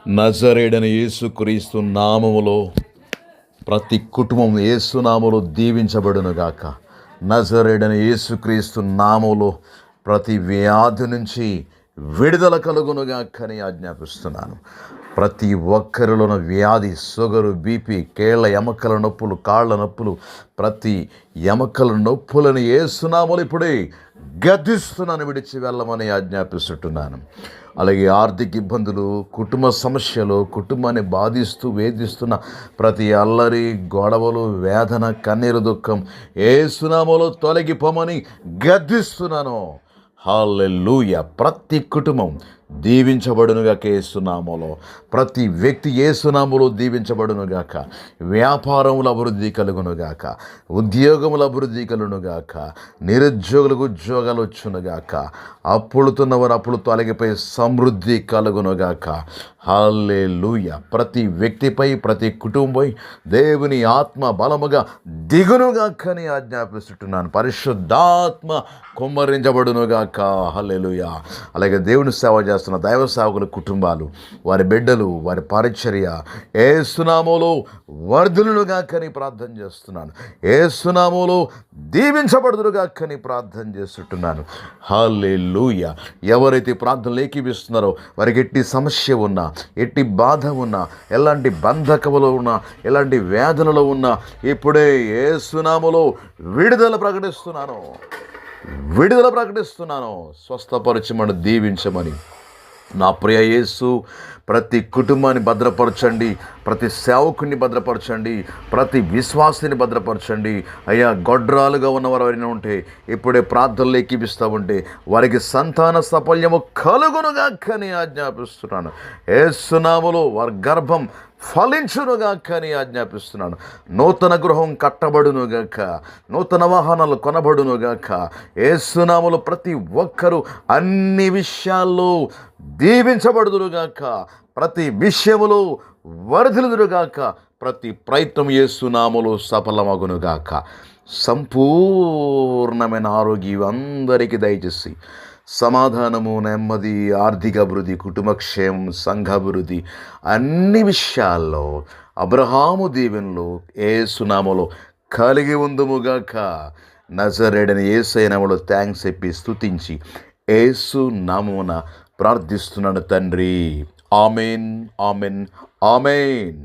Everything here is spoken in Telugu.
నజరేయుడైన యేసుక్రీస్తు నామములో ప్రతి కుటుంబం యేసు నామములో దీవించబడునుగాక. నజరేయుడైన యేసుక్రీస్తు నామములో ప్రతి వ్యాధి నుంచి విడుదల కలుగునుగాక అని ఆజ్ఞాపిస్తున్నాను. ప్రతి ఒక్కరిలోని వ్యాధి, షుగరు, బీపీ, కేళ్ళ ఎముకల నొప్పులు, కాళ్ళ నొప్పులు, ప్రతి ఎముకల నొప్పులను యేసు నామములో ఇప్పుడే గద్దిస్తున్నాను, విడిచి వెళ్ళమని ఆజ్ఞాపిస్తున్నాను. అలాగే ఆర్థిక ఇబ్బందులు, కుటుంబ సమస్యలు, కుటుంబాన్ని బాధిస్తూ వేధిస్తున్న ప్రతి అల్లరి, గొడవలు, వేదన, కన్నీరు, దుఃఖం యేసు నామములో తొలగిపోమని గద్దిస్తున్నాను. హల్లెలూయా. ప్రతి కుటుంబం దీవించబడునుగాక యేసు నామములో. ప్రతి వ్యక్తి యేసు నామములో దీవించబడునుగాక. వ్యాపారముల అభివృద్ధి కలుగునుగాక. ఉద్యోగముల అభివృద్ధి కలుగునుగాక. నిరుద్యోగులకు ఉద్యోగాలు వచ్చునుగాక. అప్పులుతున్నవారు అప్పులు తొలగిపోయి సమృద్ధి కలుగునుగాక. హల్లెలూయా. ప్రతి వ్యక్తిపై, ప్రతి కుటుంబంపై దేవుని ఆత్మ బలముగా దిగునుగాక అని ఆజ్ఞాపిస్తున్నాను. పరిశుద్ధాత్మ కుమ్మరించబడునుగాక. హల్లెలూయా. అలాగే దేవుని సేవ చేస్తున్న దైవ సేవకుల కుటుంబాలు, వారి బిడ్డలు, వారి పరిచర్య యేసు నామములో వర్ధిల్లునుగాక అని ప్రార్థన చేస్తున్నాను. యేసు నామములో దీవించబడుదురుగాక అని ప్రార్థన చేస్తున్నాను. హల్లెలూయా. ఎవరైతే ప్రార్థనలు ఏకీవిస్తున్నారో వారికి ఎట్టి సమస్య ఉన్నా, ఎట్టి బాధ ఉన్నా, ఎలాంటి బంధకములో ఉన్నా, ఎలాంటి వేదనలో ఉన్నా ఇప్పుడే యేసు నామములో విడుదల ప్రకటిస్తున్నాను. స్వస్థపరచమని, దీవించమని. నా ప్రియ యేసు, ప్రతి కుటుంబాన్ని భద్రపరచండి, ప్రతి సేవకుని భద్రపరచండి, ప్రతి విశ్వాసిని భద్రపరచండి. అయ్యా, గొడ్రాలుగా ఉన్నవారు ఎవరైనా ఉంటే ఇప్పుడే ప్రార్థనలు ఏకీపిస్తూ ఉంటే వారికి సంతాన సఫల్యము కలుగునుగాక అని ఆజ్ఞాపిస్తున్నాను. యేసు నామములో వారి గర్భం ఫలించునుగాక అని ఆజ్ఞాపిస్తున్నాను. నూతన గృహం కట్టబడునుగాక. నూతన వాహనాలు కొనబడునుగాక. యేసు నామములో ప్రతి ఒక్కరూ అన్ని విషయాల్లో దీవించబడుదురుగాక. ప్రతి విషయములో వర్ధిల్లుదురుగాక. ప్రతి ప్రయత్నం యేసు నామములో సఫలమగునుగాక. సంపూర్ణమైన ఆరోగ్యం అందరికీ దయచేసి సమాధానము, నెమ్మది, ఆర్థిక అభివృద్ధి, కుటుంబక్షేమం, సంఘాభివృద్ధి అన్ని విషయాల్లో అబ్రహాము దీవెనలు యేసు నామములో కలిగి ఉందుముగాక. నజరేయుడైన యేసయ్య నామములో థ్యాంక్స్ చెప్పి స్తుతించి యేసు నామమున ప్రార్థిస్తున్నాను తండ్రి. Amen, amen, amen.